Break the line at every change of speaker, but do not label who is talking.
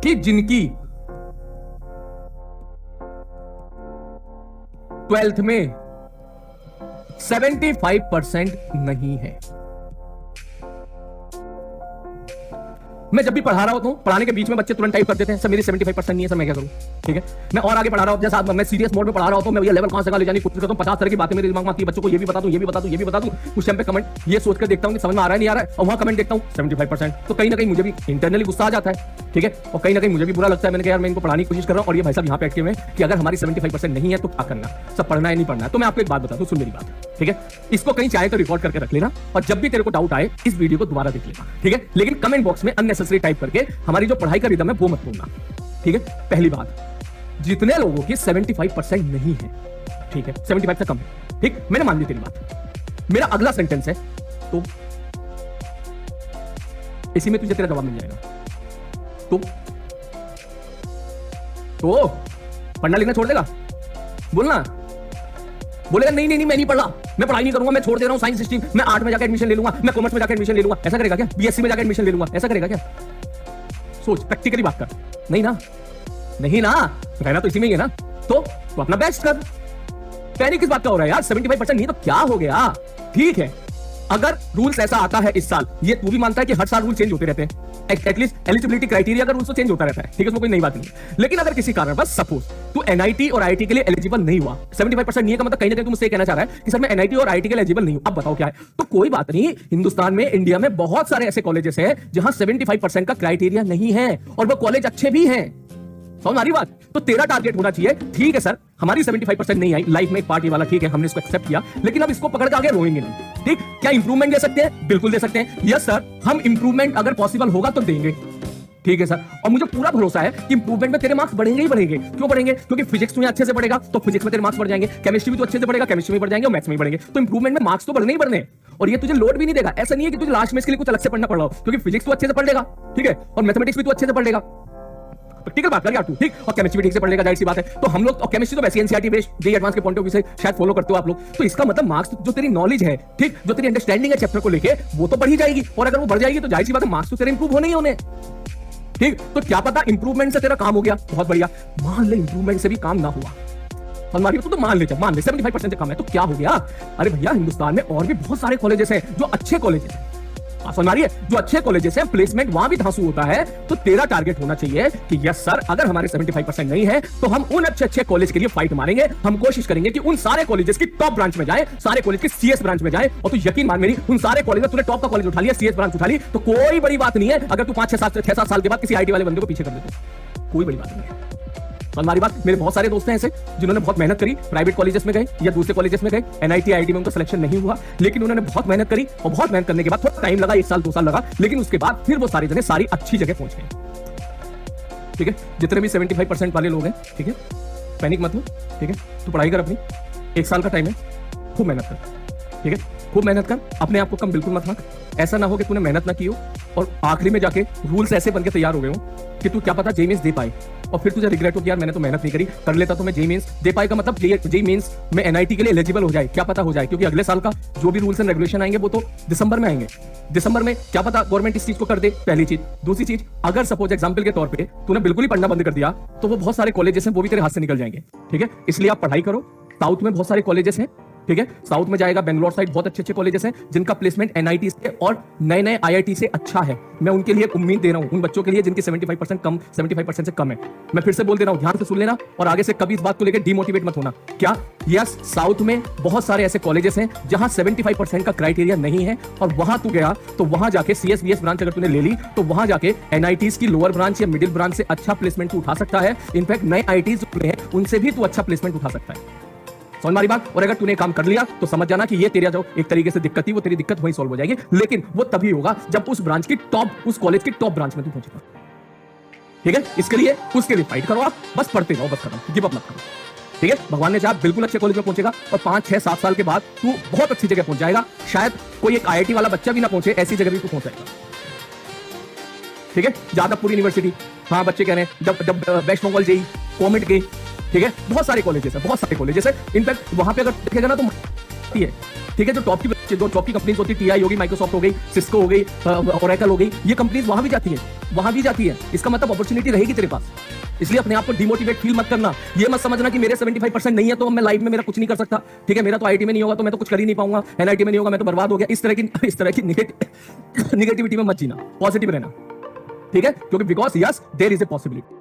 कि जिनकी 12th में 75% नहीं है। मैं जब भी पढ़ा रहा होता हूं, पढ़ाने के बीच में बच्चे तुरंत टाइप कर देते हैं, सर मेरी 75% नहीं है, सर मैं क्या करूं? ठीक है, मैं और आगे पढ़ा रहा हूं, जैसा मैं सीरियस मोड में पढ़ा रहा होता हूं, मैं ये लेवल कहां से ले जाने की कोशिश करता हूं, 50 तरह की बातें मेरे दिमाग में आती है, बच्चों को ये भी बता दूं, ये भी बता दूं, ये भी बता दूं। कुछ टाइम पे कमेंट ये सोच कर देखता हूं कि समझ में आ रहा है नहीं आ रहा है, और वहां कमेंट देखता हूं 75%, तो कहीं ना कहीं मुझे भी इंटरनली गुस्सा आ जाता है। ठीक है, और कहीं ना कहीं मुझे भी बुरा लगता है। मैंने कहा यार मैं इनको पढ़ाने की कोशिश कर रहा हूं और ये भाई साहब यहाँ पे अटके हुए हैं कि अगर हमारी 75% नहीं है तो क्या करना, सब पढ़ना है नहीं पढ़ना है। तो मैं आपको एक बात बता दूं, सुन मेरी बात, ठीक है, इसको कहीं चाहे तो रिकॉर्ड करके रख लेना, और जब भी तेरे को डाउट आए इस वीडियो को दोबारा देख लेना। ठीक है, लेकिन कमेंट बॉक्स में अननेसेसरी टाइप करके हमारी जो पढ़ाई का रिदम है वो मत बोलना। ठीक है, पहली बात, जितने लोगों की 75% नहीं है, ठीक है, 75 से कम है, ठीक, मैंने मान ली तेरी बात। मेरा अगला सेंटेंस है तो इसी में तुझे तेरा जवाब मिल जाएगा। तो पढ़ना लिखना छोड़ देगा? बोलना, बोलेगा नहीं नहीं नहीं मैं नहीं पढ़ रहा, मैं पढ़ाई नहीं करूंगा, मैं छोड़ दे रहा हूं साइंस स्ट्रीम, मैं आर्ट में जाकर एडमिशन ले लूंगा, मैं कॉमर्स में जाकर एडमिशन ले लूंगा, ऐसा करेगा क्या? बीएससी में जाकर एडमिशन ले लूंगा, ऐसा करेगा क्या? सोच, प्रैक्टिकली बात कर। नहीं ना, नहीं ना, रहना तो इसी में ही है ना, तो अपना बेस्ट कर। पैनिक किस बात का हो रहा है यार? 75% नहीं तो क्या हो गया? ठीक है, अगर रूल्स ऐसा आता है इस साल, ये तू भी मानता है कि हर साल रूल चेंज होते रहते हैं, एटलीस्ट एलिजिबिलिटी क्राइटेरिया का रूल्स तो चेंज होता रहता है, ठीक है, उसमें कोई नई बात नहीं। लेकिन अगर किसी कारण बस सपोज तू एनआईटी और आईआईटी के लिए एलिजिबल नहीं हुआ, 75% नहीं है का मतलब कहीं ना कहीं तुम मुझसे कहना चाह रहा है कि सर मैं एनआईटी और आईआईटी के लिए एलिजिबल नहीं हूं, अब बताओ क्या है? तो कोई बात नहीं, हिंदुस्तान में, इंडिया में बहुत सारे ऐसे कॉलेजेस हैं जहां 75% का क्राइटेरिया नहीं है और वो कॉलेज अच्छे भी हैं। समझ आ रही बात? तो तेरा टारगेट होना चाहिए, ठीक है सर हमारी 75% नहीं आई, लाइफ में एक पार्टी वाला, ठीक है, हमने इसको एक्सेप्ट किया, लेकिन अब इसको पकड़ के आगे रोएंगे नहीं। ठीक, क्या इंप्रूवमेंट दे सकते हैं? बिल्कुल दे सकते हैं। यस सर, हम इंप्रूवमेंट अगर पॉसिबल होगा तो देंगे, ठीक है सर, और मुझे पूरा भरोसा है कि इंप्रूवमेंट में तेरे मार्क्स बढ़ेंगे ही बढ़ेंगे। क्यों बढ़ेंगे? क्योंकि फिजिक्स में अच्छे से पढ़ेगा तो फिजिक्स में तेरे मार्क्स बढ़ जाएंगे, केमिस्ट्री भी तो अच्छे से पढ़ेगा, केमिस्ट्री में बढ़ जाएंगे, और मैथ्स में बढ़ेंगे, तो इंप्रूवमेंट में मार्क्स तो बढ़ने ही बढ़ने, और ये तुझे लोड भी नहीं देगा। ऐसा नहीं है कि तुझे लास्ट में इसके लिए कुछ अलग से पढ़ना पड़ रहा हो, क्योंकि फिजिक्स तो अच्छे से पढ़ लेगा, ठीक है, और मैथमेटिक्स भी तो अच्छे से पढ़ लेगा, प्रैक्टिकल बात कर यार तू, ठीक, और केमिस्ट्री भी ठीक से पढ़ लेगा, जाहिर सी बात है। तो हम लोग, और केमिस्ट्री तो वैसे एनसीईआरटी बेस्ड जेईई एडवांस के पॉइंट ऑफ व्यू से शायद फॉलो करते हो आप लोग, तो इसका मतलब मार्क्स जो तेरी नॉलेज है, ठीक, जो तेरी अंडरस्टैंडिंग है चैप्टर को लेके, वो तो बढ़ी जाएगी, और अगर वो बढ़ जाएगी तो जाहिर सी बात है मार्क्स तो तेरे इंप्रूव होने ही होने। ठीक, तो क्या पता इंप्रूवमेंट से तेरा काम हो गया, बहुत बढ़िया। मान ले इंप्रूवमेंट से भी काम ना हुआ, तो मान ले 75% से कम है तो क्या हो गया? अरे भैया, हिंदुस्तान में और भी बहुत सारे कॉलेजेस हैं जो अच्छे कॉलेजेस हैं, समझ रही है, जो अच्छे कॉलेजेस हैं, प्लेसमेंट वहां भी धांसू होता है। तो तेरा टारगेट होना चाहिए कि यस सर, अगर हमारे 75% नहीं है तो हम उन अच्छे कॉलेज के लिए फाइट मारेंगे, हम कोशिश करेंगे कि उन सारे कॉलेजेस की टॉप ब्रांच में जाए, सारे कॉलेज की सीएस ब्रांच में जाए। और तू यकीन मान मेरी, उन सारे कॉलेज में तूने टॉप का कॉलेज उठा लिया, सीएस ब्रांच उठा ली, तो कोई बड़ी बात नहीं है अगर तू 5-6-7 साल के बाद किसी आईटी वाले बंदे को पीछे कर देते, कोई बड़ी बात नहीं है। हमारी बात, मेरे बहुत सारे दोस्त हैं ऐसे जिन्होंने बहुत मेहनत करी, प्राइवेट कॉलेजेस में गए या दूसरे कॉलेजेस में गए, एनआईटी आईआईटी में उनका सिलेक्शन नहीं हुआ, लेकिन उन्होंने बहुत मेहनत करी, और बहुत मेहनत करने के बाद थोड़ा टाइम लगा, 1 साल 2 साल लगा, लेकिन उसके बाद फिर वो सारे जने सारी अच्छी जगह पहुंच गए। ठीक है, जितने भी 75% वाले लोग हैं, ठीक है, पैनिक मत हो, ठीक है, तू पढ़ाई कर अपनी, 1 साल का टाइम है, खूब मेहनत कर, ठीक है, खूब मेहनत कर, अपने आप को कम बिल्कुल मत रख। ऐसा ना हो कि तूने मेहनत ना की हो और आखिरी में जाके रूल्स ऐसे बनके तैयार हो गए हो कि तू क्या पता जेईई मेंस दे पाए, और फिर तुझे रिग्रेट हो कि यार मैंने तो मेहनत नहीं करी, कर लेता तो मैं जेईई मेंस दे पाए, का मतलब जेईई मेंस में एनआईटी के लिए एलिजिबल हो जाए, क्या पता हो जाए, क्योंकि अगले साल का जो भी रूल्स एंड रेगुलेशन आएंगे वो तो दिसंबर में आएंगे। दिसंबर में क्या पता गवर्नमेंट इस चीज को कर दे, पहली चीज। दूसरी चीज, अगर सपोज एग्जाम्पल के तौर पर तूने बिल्कुल ही पढ़ना बंद कर दिया तो वो बहुत सारे कॉलेजेस हैं वो भी तेरे हाथ से निकल जाएंगे, ठीक है, इसलिए आप पढ़ाई करो। साउथ में बहुत सारे कॉलेजेस हैं, ठीक है, साउथ में जाएगा, बेंगलोर साइड बहुत अच्छे कॉलेजेस हैं जिनका प्लेसमेंट एनआईटी से और नए आईआईटी से अच्छा है। मैं उनके लिए उम्मीद दे रहा हूं, उन बच्चों के लिए जिनकी 75% से कम है। मैं फिर से बोल दे रहा हूं, ध्यान से सुन लेना, और आगे से कभी इस बात को लेकर डिमोटिवेट मत होना। क्या? यस, साउथ में बहुत सारे ऐसे कॉलेजेस हैं जहां 75% का क्राइटेरिया नहीं है, और वहां तू गया तो वहां जाके सीएस बीएस ब्रांच अगर तूने ले ली तो वहां जाके एनआईटीज की लोअर ब्रांच या मिडिल ब्रांच से अच्छा प्लेसमेंट तू उठा सकता है। इनफैक्ट नए आईआईटीज जो हैं उनसे भी तू अच्छा प्लेसमेंट उठा सकता है। समझ मारी बात? और अगर तूने काम कर लिया तो समझ जाना कि ये तेरा जो एक तरीके से दिक्कत थी वो तेरी दिक्कत वहीं सॉल्व हो जाएगी, लेकिन वो तभी होगा जब उस ब्रांच की टॉप, उस कॉलेज की टॉप ब्रांच में तू पहुंचेगा। ठीक है, इसके लिए उसके लिए फाइट करो, आप बस पढ़ते जाओ, बस खत्म, गिव अप मत करो। ठीक है, भगवान ने चाहा बिल्कुल अच्छे कॉलेज में पहुंचेगा और 5-6-7 साल के बाद तू बहुत अच्छी जगह पहुंच जाएगा। शायद कोई एक आईआईटी वाला बच्चा भी ना पहुंचे, ऐसी जगह भी तू पहुंच जाएगा। ठीक है, जादवपुर यूनिवर्सिटी, हाँ बच्चे कह रहे हैं, वेस्ट बंगाल जेईई, कॉमेट के, ठीक है, बहुत सारे कॉलेजेस है, बहुत सारे कॉलेजेस है। इनफैक्ट वहां पे अगर देखेगा ना तो ठीक है, जो टॉप की जो जॉब की कंपनीज होती है, टीआई होगी, माइक्रोसॉफ्ट हो गई, सिस्को हो गई, ओरेकल हो गई, ये कंपनीज वहां भी जाती है, वहां भी जाती है। इसका मतलब अपॉर्चुनिटी रहेगी तेरे पास। इसलिए अपने आप को डिमोटिवेट फील मत करना। ये मत समझना कि मेरे 75% नहीं है तो मैं लाइफ में मेरा कुछ नहीं कर सकता। ठीक है, मेरा तो आईटी में नहीं होगा तो मैं तो कुछ कर ही नहीं पाऊंगा, एनआईटी में नहीं होगा मैं तो बर्बाद हो गया। इस तरह की निगेटिविटी में मत जीना, पॉजिटिव रहना। ठीक है, क्योंकि because yes there is a possibility.